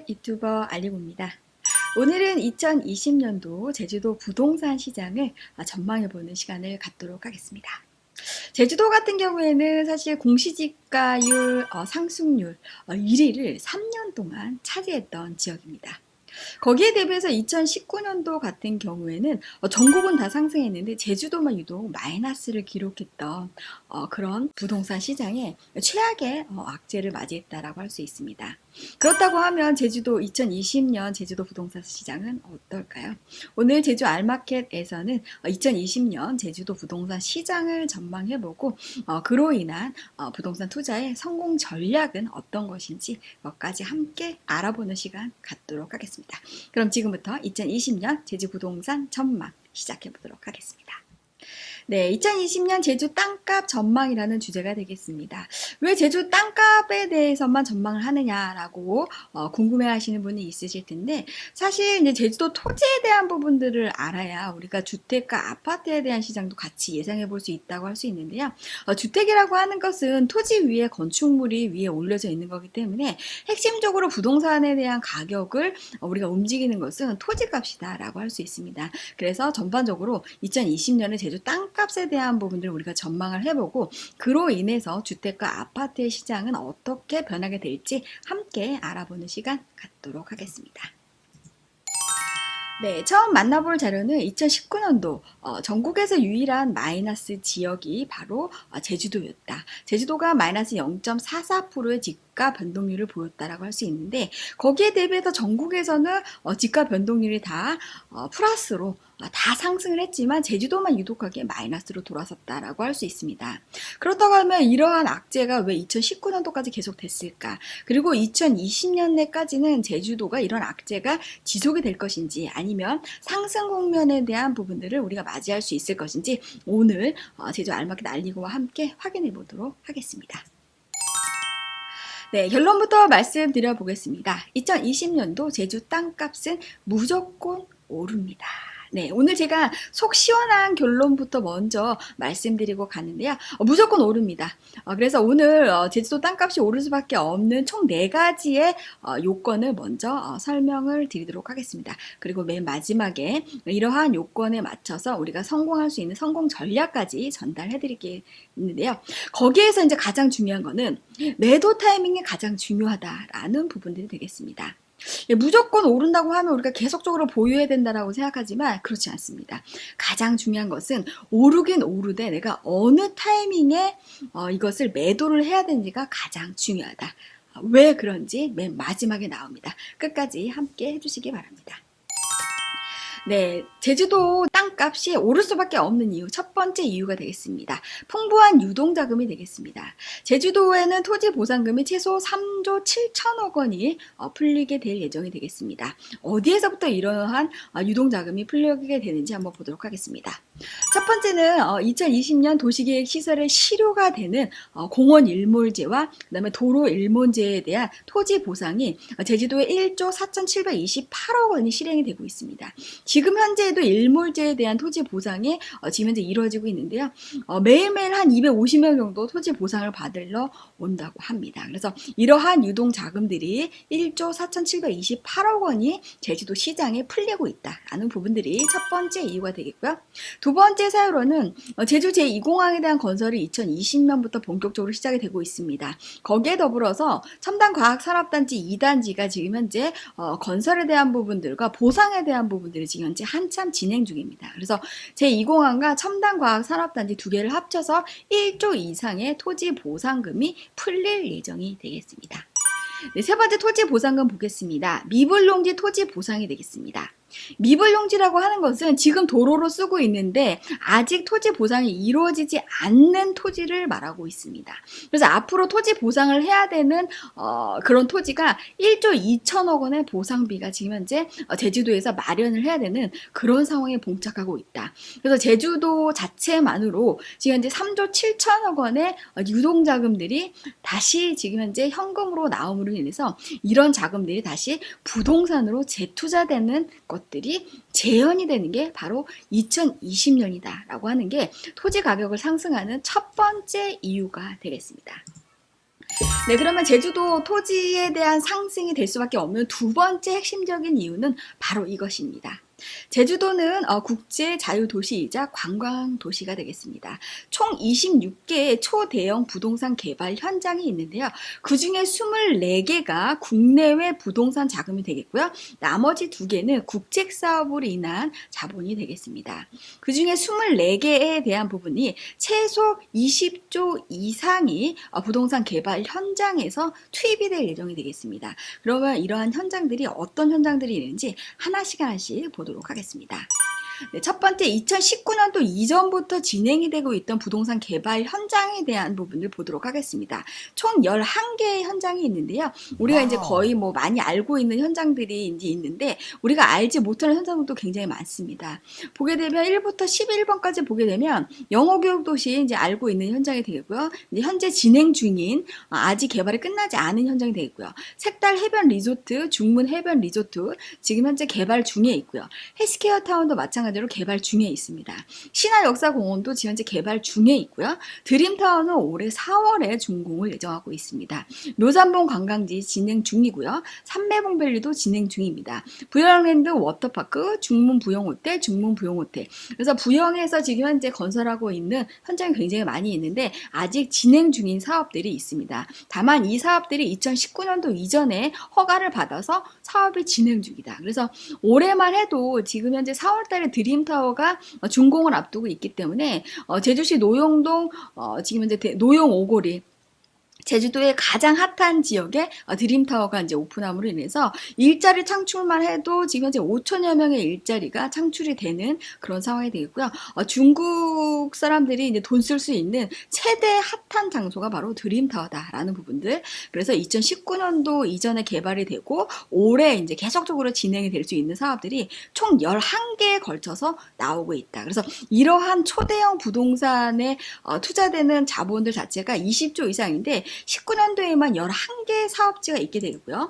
마켓 유튜버 알리고입니다. 오늘은 2020년도 제주도 부동산 시장을 전망해보는 시간을 갖도록 하겠습니다. 제주도 같은 경우에는 사실 공시지가율 상승률 1위를 3년 동안 차지했던 지역입니다. 거기에 대비해서 2019년도 같은 경우에는 전국은 다 상승했는데 제주도만 유독 마이너스를 기록했던 그런 부동산 시장에 최악의 악재를 맞이했다라고 할 수 있습니다. 그렇다고 하면 제주도 2020년 제주도 부동산 시장은 어떨까요? 오늘 제주 알마켓에서는 2020년 제주도 부동산 시장을 전망해보고 그로 인한 부동산 투자의 성공 전략은 어떤 것인지 것까지 함께 알아보는 시간 갖도록 하겠습니다. 그럼 지금부터 2020년 제주 부동산 전망 시작해 보도록 하겠습니다. 네, 2020년 제주 땅값 전망이라는 주제가 되겠습니다. 왜 제주 땅값에 대해서만 전망을 하느냐라고 궁금해하시는 분이 있으실 텐데, 사실 이제 제주도 토지에 대한 부분들을 알아야 우리가 주택과 아파트에 대한 시장도 같이 예상해 볼 수 있다고 할 수 있는데요. 주택이라고 하는 것은 토지 위에 건축물이 위에 올려져 있는 거기 때문에 핵심적으로 부동산에 대한 가격을 우리가 움직이는 것은 토지값이다라고 할 수 있습니다. 그래서 전반적으로 2020년에 제주 땅값에 대한 부분들을 우리가 전망을 해보고 그로 인해서 주택과 아파트의 시장은 어떻게 변하게 될지 함께 알아보는 시간 갖도록 하겠습니다. 네, 처음 만나볼 자료는 2019년도 전국에서 유일한 마이너스 지역이 바로 제주도였다. 제주도가 마이너스 0.44%의 집가 변동률을 보였다라고 할 수 있는데 거기에 대비해서 전국에서는 집가 변동률이 다 플러스로 다 상승을 했지만 제주도만 유독하게 마이너스로 돌아섰다라고 할 수 있습니다. 그렇다고 하면 이러한 악재가 왜 2019년도까지 계속됐을까? 그리고 2020년에까지는 제주도가 이런 악재가 지속이 될 것인지 아니면 상승 국면에 대한 부분들을 우리가 맞이할 수 있을 것인지 오늘 제주 알마켓 알리고와 함께 확인해 보도록 하겠습니다. 네, 결론부터 말씀드려 보겠습니다. 2020년도 제주 땅값은 무조건 오릅니다. 네, 오늘 제가 속 시원한 결론부터 먼저 말씀드리고 가는데요. 무조건 오릅니다. 그래서 오늘 제주도 땅값이 오를 수밖에 없는 총 4가지의 요건을 먼저 설명을 드리도록 하겠습니다. 그리고 맨 마지막에 이러한 요건에 맞춰서 우리가 성공할 수 있는 성공 전략까지 전달해 드리겠는데요. 거기에서 이제 가장 중요한 거는 매도 타이밍이 가장 중요하다라는 부분들이 되겠습니다. 무조건 오른다고 하면 우리가 계속적으로 보유해야 된다라고 생각하지만 그렇지 않습니다. 가장 중요한 것은 오르긴 오르되 내가 어느 타이밍에 이것을 매도를 해야 되는지가 가장 중요하다. 왜 그런지 맨 마지막에 나옵니다. 끝까지 함께 해주시기 바랍니다. 네, 제주도 땅값이 오를 수밖에 없는 이유, 첫 번째 이유가 되겠습니다. 풍부한 유동자금이 되겠습니다. 제주도에는 토지 보상금이 최소 3조 7천억 원이 풀리게 될 예정이 되겠습니다. 어디에서부터 이러한 유동자금이 풀리게 되는지 한번 보도록 하겠습니다. 첫 번째는 2020년 도시계획 시설의 실효가 되는 공원 일몰제와 그다음에 도로 일몰제에 대한 토지 보상이 제주도에 1조 4,728억 원이 실행이 되고 있습니다. 지금 현재에도 일몰제에 대한 토지 보상이 지금 현재 이루어지고 있는데요. 매일매일 한 250명 정도 토지 보상을 받으러 온다고 합니다. 그래서 이러한 유동 자금들이 1조 4,728억 원이 제주도 시장에 풀리고 있다라는 부분들이 첫 번째 이유가 되겠고요. 두 번째 사유로는 제주 제2공항에 대한 건설이 2020년부터 본격적으로 시작이 되고 있습니다. 거기에 더불어서 첨단과학산업단지 2단지가 지금 현재 건설에 대한 부분들과 보상에 대한 부분들이 지금 현재 한참 진행 중입니다. 그래서 제2공항과 첨단과학산업단지 두 개를 합쳐서 1조 이상의 토지 보상금이 풀릴 예정이 되겠습니다. 네, 세 번째 토지 보상금 보겠습니다. 미불농지 토지 보상이 되겠습니다. 미불용지라고 하는 것은 지금 도로로 쓰고 있는데 아직 토지 보상이 이루어지지 않는 토지를 말하고 있습니다. 그래서 앞으로 토지 보상을 해야 되는 그런 토지가 1조 2천억 원의 보상비가 지금 현재 제주도에서 마련을 해야 되는 그런 상황에 봉착하고 있다. 그래서 제주도 자체만으로 지금 현재 3조 7천억 원의 유동자금들이 다시 지금 현재 현금으로 나옴으로 인해서 이런 자금들이 다시 부동산으로 재투자되는 것들이 재현이 되는 게 바로 2020년이다 라고 하는 게 토지 가격을 상승하는 첫 번째 이유가 되겠습니다. 네, 그러면 제주도 토지에 대한 상승이 될 수밖에 없는 두 번째 핵심적인 이유는 바로 이것입니다. 제주도는 국제 자유도시이자 관광도시가 되겠습니다. 총 26개의 초대형 부동산 개발 현장이 있는데요. 그중에 24개가 국내외 부동산 자금이 되겠고요. 나머지 2개는 국책 사업으로 인한 자본이 되겠습니다. 그중에 24개에 대한 부분이 최소 20조 이상이 부동산 개발 현장에서 투입이 될 예정이 되겠습니다. 그러면 이러한 현장들이 어떤 현장들이 있는지 하나씩 보도록 하겠습니다. 네, 첫 번째 2019년도 이전부터 진행이 되고 있던 부동산 개발 현장에 대한 부분을 보도록 하겠습니다. 총 11개의 현장이 있는데요. 우리가 이제 거의 뭐 많이 알고 있는 현장들이 이제 있는데 우리가 알지 못하는 현장도 굉장히 많습니다. 보게 되면 1부터 11번까지 보게 되면 영어교육도시 이제 알고 있는 현장이 되겠고요. 이제 현재 진행 중인 아직 개발이 끝나지 않은 현장이 되겠고요. 색달 해변 리조트, 중문 해변 리조트 지금 현재 개발 중에 있고요. 헬스케어 타운도 마찬가지로 개발 중에 있습니다. 신화역사공원도 지금 현재 개발 중에 있고요. 드림타운은 올해 4월에 준공을 예정하고 있습니다. 묘산봉 관광지 진행 중이고요. 삼매봉밸리도 진행 중입니다. 부영랜드 워터파크, 중문 부영호텔, 중문 부영호텔. 그래서 부영에서 지금 현재 건설하고 있는 현장이 굉장히 많이 있는데 아직 진행 중인 사업들이 있습니다. 다만 이 사업들이 2019년도 이전에 허가를 받아서 사업이 진행 중이다. 그래서 올해만 해도 지금 현재 4월달에 드림타워가 준공을 앞두고 있기 때문에 제주시 노용동 지금 현재 노용 오거리 제주도의 가장 핫한 지역에 드림타워가 이제 오픈함으로 인해서 일자리 창출만 해도 지금 현재 5천여 명의 일자리가 창출이 되는 그런 상황이 되겠고요. 중국 사람들이 이제 돈 쓸 수 있는 최대 핫한 장소가 바로 드림타워다라는 부분들. 그래서 2019년도 이전에 개발이 되고 올해 이제 계속적으로 진행이 될 수 있는 사업들이 총 11개에 걸쳐서 나오고 있다. 그래서 이러한 초대형 부동산에 투자되는 자본들 자체가 20조 이상인데 19년도에만 11개 사업지가 있게 되고요.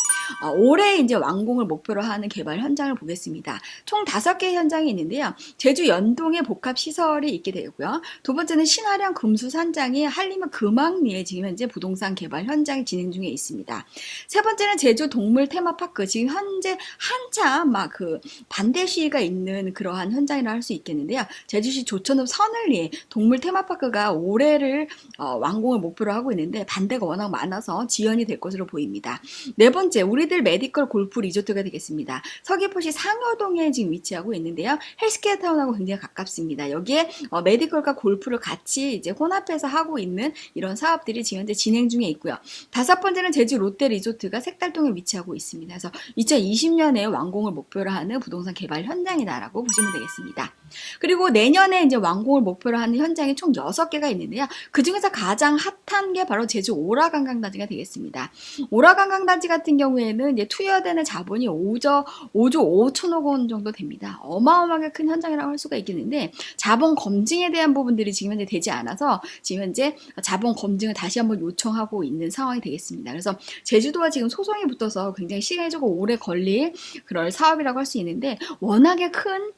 올해 이제 완공을 목표로 하는 개발 현장을 보겠습니다. 총 5개 현장이 있는데요. 제주 연동에 복합시설이 있게 되고요. 두 번째는 신화령 금수산장이 한림은 금왕리에 지금 현재 부동산 개발 현장이 진행 중에 있습니다. 세 번째는 제주 동물 테마파크 지금 현재 한참 막 그 반대 시위가 있는 그러한 현장이라 할 수 있겠는데요. 제주시 조천읍 서늘리에 동물 테마파크가 올해를 완공을 목표로 하고 있는데 반대가 워낙 많아서 지연이 될 것으로 보입니다. 네 번째, 우리들 메디컬 골프 리조트가 되겠습니다. 서귀포시 상여동에 지금 위치하고 있는데요. 헬스케어 타운하고 굉장히 가깝습니다. 여기에 메디컬과 골프를 같이 이제 혼합해서 하고 있는 이런 사업들이 지금 현재 진행 중에 있고요. 다섯 번째는 제주 롯데 리조트가 색달동에 위치하고 있습니다. 그래서 2020년에 완공을 목표로 하는 부동산 개발 현장이다라고 보시면 되겠습니다. 그리고 내년에 이제 완공을 목표로 하는 현장이 총 6개가 있는데요. 그 중에서 가장 핫한 게 바로 제주 오라관광단지가 되겠습니다. 오라관광단지 같은 경우에는 이제 투여되는 자본이 5조 5천억 원 정도 됩니다. 어마어마하게 큰 현장이라고 할 수가 있겠는데 자본 검증에 대한 부분들이 지금 현재 되지 않아서 지금 현재 자본 검증을 다시 한번 요청하고 있는 상황이 되겠습니다. 그래서 제주도와 지금 소송이 붙어서 굉장히 시간이 조금 오래 걸릴 그럴 사업이라고 할 수 있는데 워낙에 큰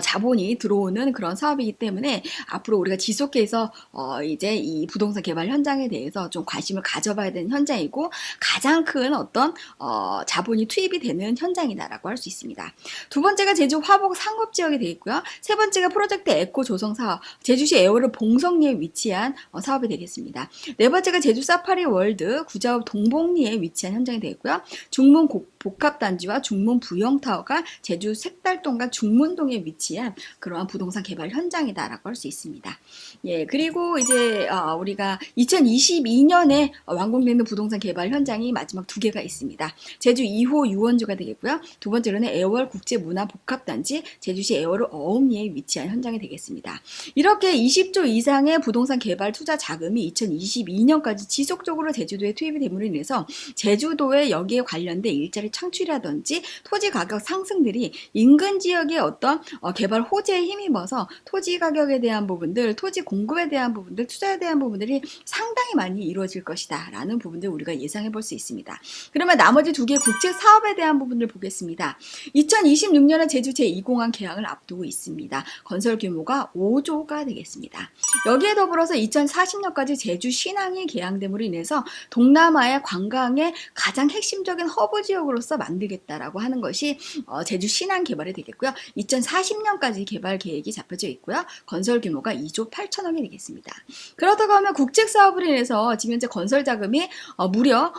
자본이 들어오는 그런 사업이기 때문에 앞으로 우리가 지속해서 이제 이 부동산 개발 현장에 대해서 좀 관심을 가져봐야 되는 현장이고 가장 큰 어떤 자본이 투입이 되는 현장이다라고 할 수 있습니다. 두 번째가 제주 화복 상업지역이 되겠고요. 세 번째가 프로젝트 에코 조성 사업, 제주시 애월읍 봉성리에 위치한 사업이 되겠습니다. 네 번째가 제주 사파리 월드 구자읍 동봉리에 위치한 현장이 되겠고요. 중문 복합단지와 중문 부영타워가 제주 색달동과 중문동에 위치한 그러한 부동산 개발 현장이다라고 할 수 있습니다. 예, 그리고 이제 우리가 2022년에 완공되는 부동산 개발 현장이 마지막 2개가 있습니다. 제주 2호 유원주가 되겠고요. 두 번째로는 애월 국제문화복합단지, 제주시 애월읍 어음리에 위치한 현장이 되겠습니다. 이렇게 20조 이상의 부동산 개발 투자 자금이 2022년까지 지속적으로 제주도에 투입이 됨으로 인해서 제주도에 여기에 관련된 일자리 창출이라든지 토지 가격 상승들이 인근 지역의 어떤 개발 호재에 힘입어서 토지 가격에 대한 부분들, 토지 공급에 대한 부분들, 투자에 대한 부분들이 상당히 많이 이루어질 것이다 라는 부분들 우리가 예상해 볼 수 있습니다. 그러면 나머지 두 개의 국책 사업에 대한 부분을 보겠습니다. 2026년에 제주 제2공항 개항을 앞두고 있습니다. 건설 규모가 5조가 되겠습니다. 여기에 더불어서 2040년까지 제주 신항이 개항됨으로 인해서 동남아의 관광의 가장 핵심적인 허브 지역으로서 만들겠다라고 하는 것이 제주 신항 개발이 되겠고요. 2040년까지 개발 계획이 잡혀져 있고요. 건설 규모가 2조 8천억이 되겠습니다. 그렇다고 하면 국책 사업으로 인해서 지금 현재 건설 자금이 무려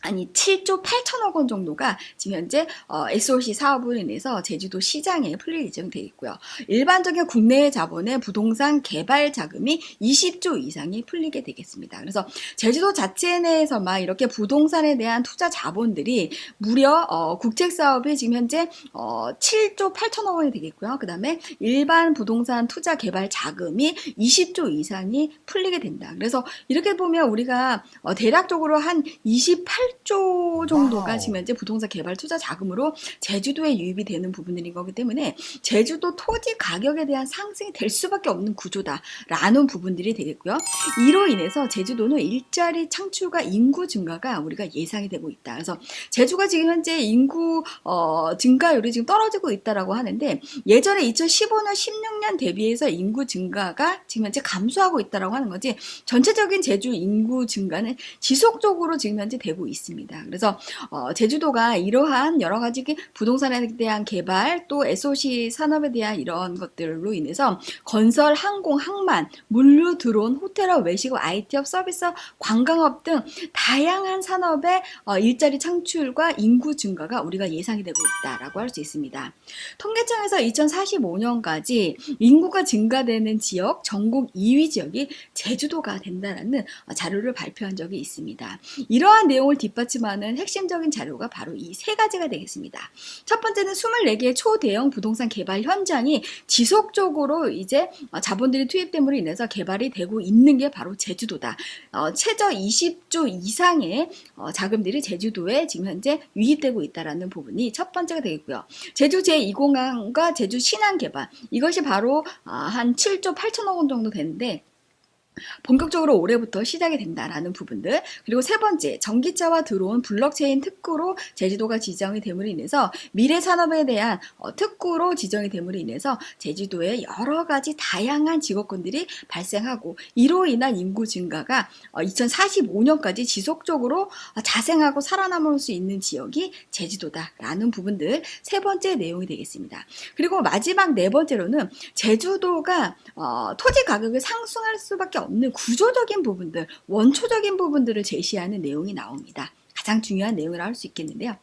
7조 8천억 원 정도가 지금 현재 SOC 사업으로 인해서 제주도 시장에 풀릴 예정되어 있고요. 일반적인 국내 자본의 부동산 개발 자금이 20조 이상이 풀리게 되겠습니다. 그래서 제주도 자체 내에서만 이렇게 부동산에 대한 투자 자본들이 무려 국책 사업이 지금 현재 7조 8천억 원이 되겠고요. 그 다음에 일반 부동산 투자 개발 자금이 20조 이상이 풀리게 된다. 그래서 이렇게 보면 우리가 대략적으로 한 28조 정도가 지금 현재 부동산 개발 투자 자금으로 제주도에 유입이 되는 부분들인 거기 때문에 제주도 토지 가격에 대한 상승이 될 수밖에 없는 구조다라는 부분들이 되겠고요. 이로 인해서 제주도는 일자리 창출과 인구 증가가 우리가 예상이 되고 있다. 그래서 제주가 지금 현재 인구 증가율이 지금 떨어지고 있다라고 하는데 예전에 2015년, 16년 대비해서 인구 증가가 지금 현재 감소하고 있다라고 하는 거지 전체적인 제주 인구 증가는 지속적으로 지금 현재 되고 있습니다. 그래서 제주도가 이러한 여러 가지 부동산에 대한 개발 또 SOC 산업에 대한 이런 것들로 인해서 건설, 항공, 항만, 물류, 드론, 호텔업, 외식업, IT업, 서비스업, 관광업 등 다양한 산업의 일자리 창출과 인구 증가가 우리가 예상이 되고 있다라고 할 수 있습니다. 통계청에서 2045년까지 인구가 증가되는 지역 전국 2위 지역이 제주도가 된다라는 자료를 발표한 적이 있습니다. 이러한 내용을 뒷받침하는 핵심적인 자료가 바로 이 세 가지가 되겠습니다. 첫 번째는 24개의 초대형 부동산 개발 현장이 지속적으로 이제 자본들이 투입됨으로 인해서 개발이 되고 있는 게 바로 제주도다. 최저 20조 이상의 자금들이 제주도에 지금 현재 유입되고 있다는 부분이 첫 번째가 되겠고요. 제주 제2공항과 제주 신항 개발 이것이 바로 한 7조 8천억 원 정도 되는데 본격적으로 올해부터 시작이 된다라는 부분들 그리고 세 번째 전기차와 들어온 블록체인 특구로 제주도가 지정이 됨으로 인해서 미래 산업에 대한 특구로 지정이 됨으로 인해서 제주도에 여러 가지 다양한 직업군들이 발생하고 이로 인한 인구 증가가 2045년까지 지속적으로 자생하고 살아남을 수 있는 지역이 제주도다라는 부분들 세 번째 내용이 되겠습니다. 그리고 마지막 네 번째로는 제주도가 토지 가격이 상승할 수밖에 없는 구조적인 부분들, 원초적인 부분들을 제시하는 내용이 나옵니다. 가장 중요한 내용이라 할 수 있겠는데요.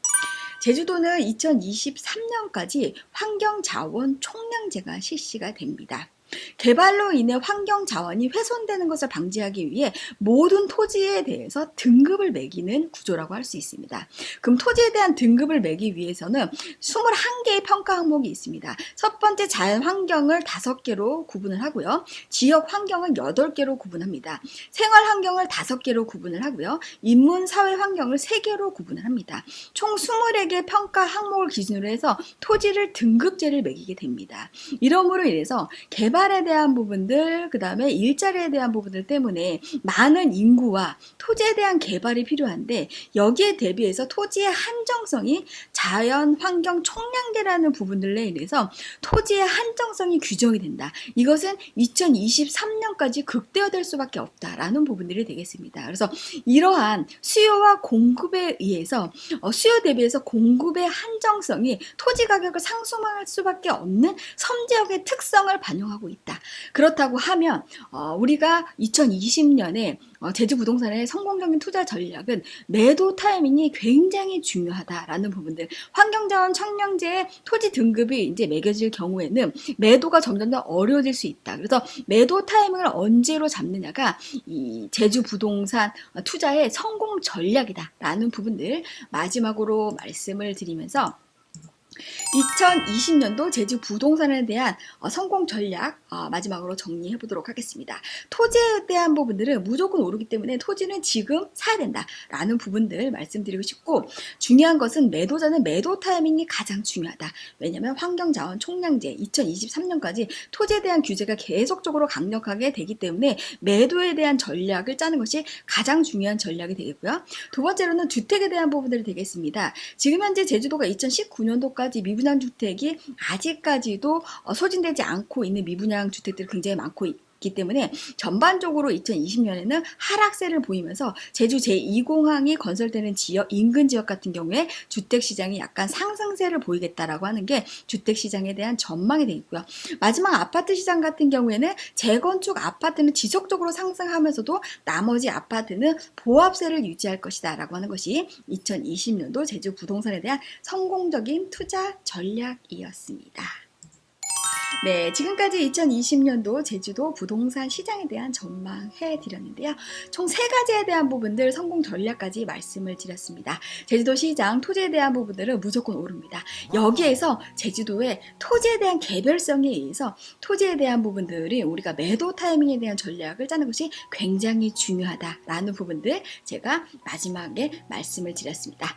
제주도는 2023년까지 환경자원 총량제가 실시가 됩니다. 개발로 인해 환경 자원이 훼손되는 것을 방지하기 위해 모든 토지에 대해서 등급을 매기는 구조라고 할 수 있습니다. 그럼 토지에 대한 등급을 매기 위해서는 21개의 평가 항목이 있습니다. 첫 번째 자연 환경을 5개로 구분을 하고요. 지역 환경을 8개로 구분합니다. 생활 환경을 5개로 구분을 하고요. 인문 사회 환경을 3개로 구분을 합니다. 총 21개의 평가 항목을 기준으로 해서 토지를 등급제를 매기게 됩니다. 이러므로 인해서 개발에 대한 부분들, 그 다음에 일자리에 대한 부분들 때문에 많은 인구와 토지에 대한 개발이 필요한데 여기에 대비해서 토지의 한정성이 자연환경 총량제라는 부분들에 인해서 토지의 한정성이 규정이 된다. 이것은 2023년까지 극대화될 수밖에 없다라는 부분들이 되겠습니다. 그래서 이러한 수요와 공급에 의해서 수요 대비해서 공급의 한정성이 토지 가격을 상승할 수밖에 없는 섬지역의 특성을 반영하고 있다. 그렇다고 하면 우리가 2020년에 제주 부동산의 성공적인 투자 전략은 매도 타이밍이 굉장히 중요하다라는 부분들. 환경자원 청량제의 토지 등급이 이제 매겨질 경우에는 매도가 점점 더 어려워질 수 있다. 그래서 매도 타이밍을 언제로 잡느냐가 이 제주 부동산 투자의 성공 전략이다라는 부분들 마지막으로 말씀을 드리면서 2020년도 제주 부동산에 대한 성공 전략 마지막으로 정리해 보도록 하겠습니다. 토지에 대한 부분들은 무조건 오르기 때문에 토지는 지금 사야 된다라는 부분들 말씀드리고 싶고, 중요한 것은 매도자는 매도 타이밍이 가장 중요하다. 왜냐하면 환경자원 총량제 2023년까지 토지에 대한 규제가 계속적으로 강력하게 되기 때문에 매도에 대한 전략을 짜는 것이 가장 중요한 전략이 되겠고요. 두 번째로는 주택에 대한 부분들이 되겠습니다. 지금 현재 제주도가 2019년도까지 미분양 주택이 아직까지도 소진되지 않고 있는 미분양 주택들이 굉장히 많고 있기 때문에 전반적으로 2020년에는 하락세를 보이면서 제주 제2공항이 건설되는 지역, 인근 지역 같은 경우에 주택시장이 약간 상승세를 보이겠다라고 하는 게 주택시장에 대한 전망이 되겠고요. 마지막 아파트 시장 같은 경우에는 재건축 아파트는 지속적으로 상승하면서도 나머지 아파트는 보합세를 유지할 것이다 라고 하는 것이 2020년도 제주 부동산에 대한 성공적인 투자 전략이었습니다. 네, 지금까지 2020년도 제주도 부동산 시장에 대한 전망해 드렸는데요. 총 3가지에 대한 부분들 성공 전략까지 말씀을 드렸습니다. 제주도 시장 토지에 대한 부분들은 무조건 오릅니다. 여기에서 제주도의 토지에 대한 개별성에 의해서 토지에 대한 부분들이 우리가 매도 타이밍에 대한 전략을 짜는 것이 굉장히 중요하다라는 부분들 제가 마지막에 말씀을 드렸습니다.